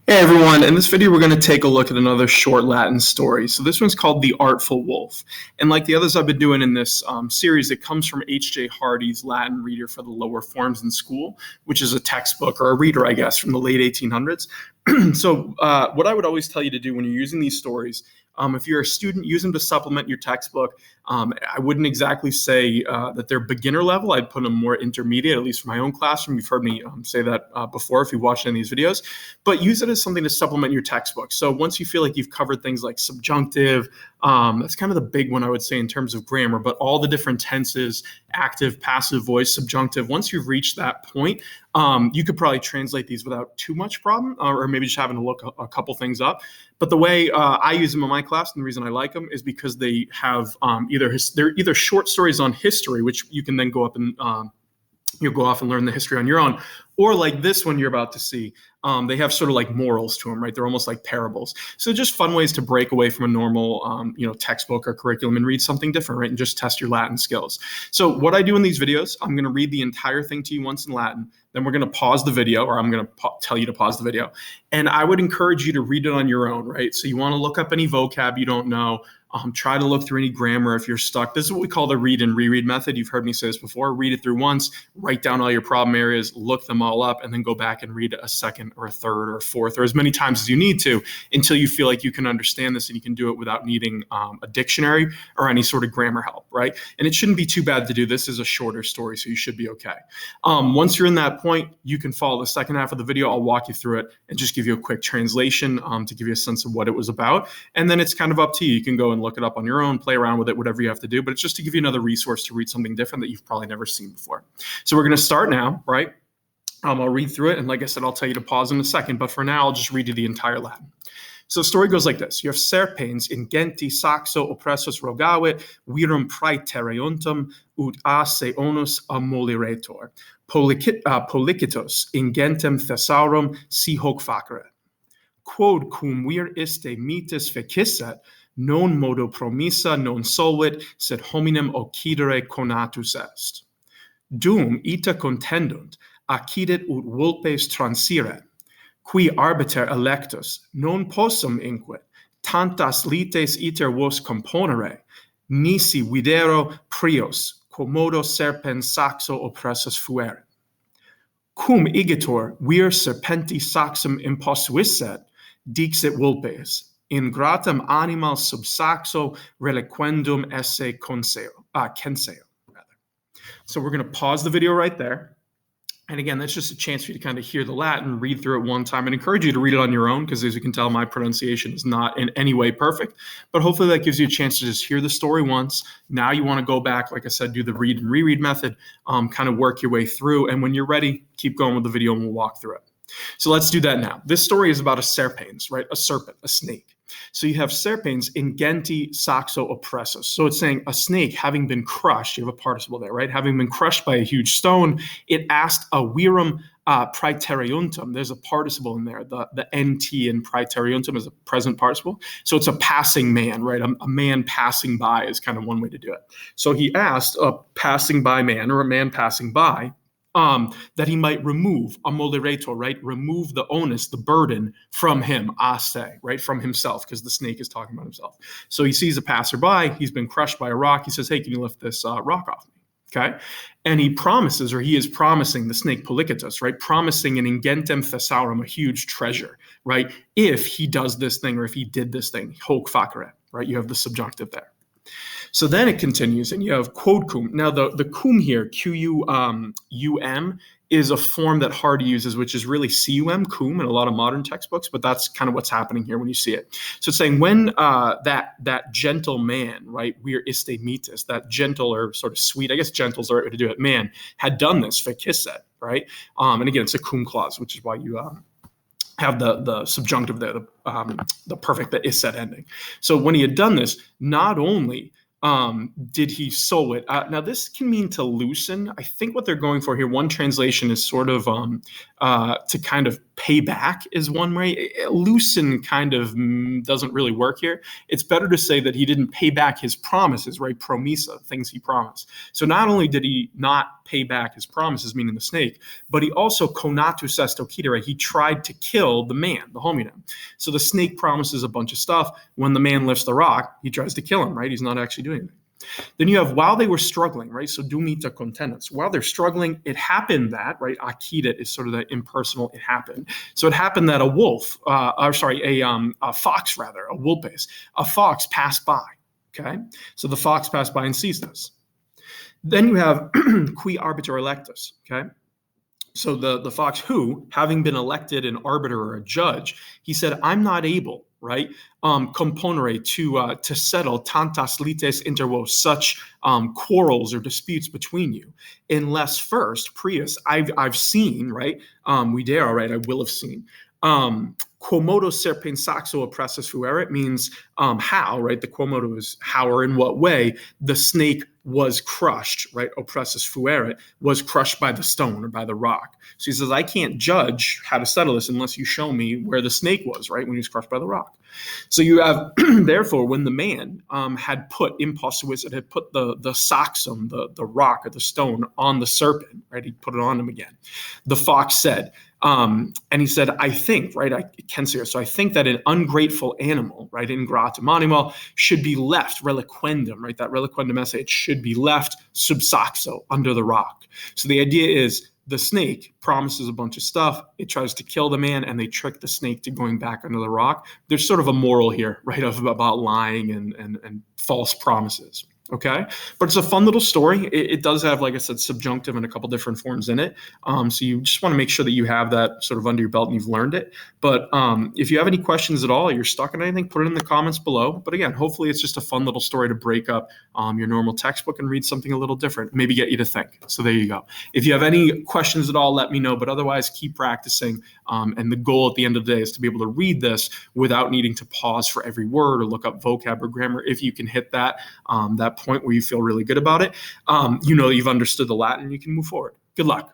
Hey everyone, in this video we're going to take a look at another short Latin story. So this one's called The Artful Wolf. And like the others I've been doing in this series, it comes from H.J. Hardy's Latin Reader for the Lower Forms in School, which is a textbook or a reader, I guess, from the late 1800s. So what I would always tell you to do when you're using these stories, if you're a student, use them to supplement your textbook. I wouldn't exactly say that they're beginner level. I'd put them more intermediate, at least for my own classroom. You've heard me say that before if you've watched any of these videos. But use it as something to supplement your textbook. So once you feel like you've covered things like subjunctive, that's kind of the big one I would say in terms of grammar, but all the different tenses, active, passive voice, subjunctive, once you've reached that point, you could probably translate these without too much problem, or maybe just having to look a couple things up. But the way I use them in my class, and the reason I like them, is because they have they're either short stories on history, which you can then go up and you'll go off and learn the history on your own, or like this one you're about to see, they have sort of like morals to them, right? They're almost like parables. So just fun ways to break away from a normal, textbook or curriculum and read something different, right? And just test your Latin skills. So what I do in these videos, I'm going to read the entire thing to you once in Latin. Then we're going to pause the video, or I'm going to tell you to pause the video. And I would encourage you to read it on your own, right? So you want to look up any vocab you don't know. Try to look through any grammar if you're stuck. This is what we call the read and reread method. You've heard me say this before. Read it through once, write down all your problem areas, look them all up, and then go back and read it a second or a third or a fourth or as many times as you need to until you feel like you can understand this and you can do it without needing a dictionary or any sort of grammar help, right? And it shouldn't be too bad to do. This is a shorter story, so you should be okay. Once you're in that point, you can follow the second half of the video. I'll walk you through it and just give you a quick translation to give you a sense of what it was about. And then it's kind of up to you. You can go and look it up on your own, play around with it, whatever you have to do. But it's just to give you another resource to read something different that you've probably never seen before. So we're going to start now, right? I'll read through it. And like I said, I'll tell you to pause in a second. But for now, I'll just read you the entire Latin. So the story goes like this. You have serpens in genti saxo oppressus rogavit, virum praetereuntem, ut asse onus ammoliretur. Policitos in gentem thesaurum si hoc facere. Quod cum vir iste mitis fecisset, non modo promissa non solvit, sed hominem occidere conatus est. Dum ita contendunt, accidit ut vulpes transiret, qui arbiter electus, non possum inquit, tantas lites iter vos componere, nisi videro prios, quomodo serpens saxo oppressus fuerit. Cum igitur vir serpenti saxum imposuisset, dixit vulpes, in gratem animal sub saxo reliquendum esse censeo. So we're going to pause the video right there. And again, that's just a chance for you to kind of hear the Latin, read through it one time, and encourage you to read it on your own, because as you can tell, my pronunciation is not in any way perfect. But hopefully that gives you a chance to just hear the story once. Now you want to go back, like I said, do the read and reread method, kind of work your way through. And when you're ready, keep going with the video and we'll walk through it. So let's do that now. This story is about a serpens, right? A serpent, a snake. So you have serpens in genti saxo oppressus. So it's saying a snake having been crushed, you have a participle there, right? Having been crushed by a huge stone, it asked a virum praetereuntem. There's a participle in there. The nt in praetereuntem is a present participle. So it's a passing man, right? A man passing by is kind of one way to do it. So he asked a passing by man, or a man passing by, that he might remove ammoliretur, right? Remove the onus, the burden from him, asse, right? From himself, because the snake is talking about himself. So he sees a passerby, he's been crushed by a rock. He says, hey, can you lift this rock off me? Okay. And he promises, or he is promising, the snake Policitus, right? Promising an ingentem thesaurum, a huge treasure, right? If he does this thing, or if he did this thing, hoc facere, right? You have the subjunctive there. So then it continues, and you have quod cum. Now the cum here, Q-U-M, is a form that Hardy uses, which is really C-U-M, cum, in a lot of modern textbooks, but that's kind of what's happening here when you see it. So it's saying when that gentle man, right, vir iste mitis, that gentle or sort of sweet, I guess gentle is the right way to do it, man, had done this, fecisset, right? And again, it's a cum clause, which is why you have the subjunctive there, the perfect, the isset ending. So when he had done this, not only did he sew it? Now, this can mean to loosen. I think what they're going for here, one translation is sort of to kind of pay back is one way. Loosen kind of doesn't really work here. It's better to say that he didn't pay back his promises, right? Promisa, things he promised. So not only did he not pay back his promises, meaning the snake, but he also conatus est occidere. He tried to kill the man, the hominem. So the snake promises a bunch of stuff. When the man lifts the rock, he tries to kill him, right? He's not actually doing anything. Then you have while they were struggling, right? So dumita contenens. While they're struggling, it happened that, right? Accidit is sort of the impersonal. It happened. So it happened that a fox rather, a vulpes, a fox passed by. Okay, so the fox passed by and sees this. Then you have qui arbiter electus. Okay. So the fox who, having been elected an arbiter or a judge, he said, I'm not able, right, componere to settle tantas lites inter vos, such quarrels or disputes between you, unless first, prius, I've seen, right, videro, right, I will have seen, quomodo serpens saxo oppressus fuerit means how, right, the quomodo is how or in what way the snake was crushed, right? Oppressus fuerit, was crushed by the stone or by the rock. So he says, I can't judge how to settle this unless you show me where the snake was, right? When he was crushed by the rock. So you have, therefore, when the man had put imposuis, it had put the saxum, the rock or the stone on the serpent, right? He put it on him again. The fox said, and he said, I think, right, I can say, so I think that an ungrateful animal, right, ingratum animal, should be left, reliquendum, right, that reliquendum essay, it should be left sub saxo, under the rock. So the idea is the snake promises a bunch of stuff, it tries to kill the man, and they trick the snake to going back under the rock. There's sort of a moral here, right, about lying and false promises. Okay, but it's a fun little story. It does have, like I said, subjunctive and a couple different forms in it. So you just want to make sure that you have that sort of under your belt and you've learned it. But if you have any questions at all, you're stuck on anything, put it in the comments below. But again, hopefully it's just a fun little story to break up your normal textbook and read something a little different, maybe get you to think. So there you go. If you have any questions at all, let me know. But otherwise, keep practicing. And the goal at the end of the day is to be able to read this without needing to pause for every word or look up vocab or grammar. If you can hit that point where you feel really good about it, you know you've understood the Latin, you can move forward. Good luck.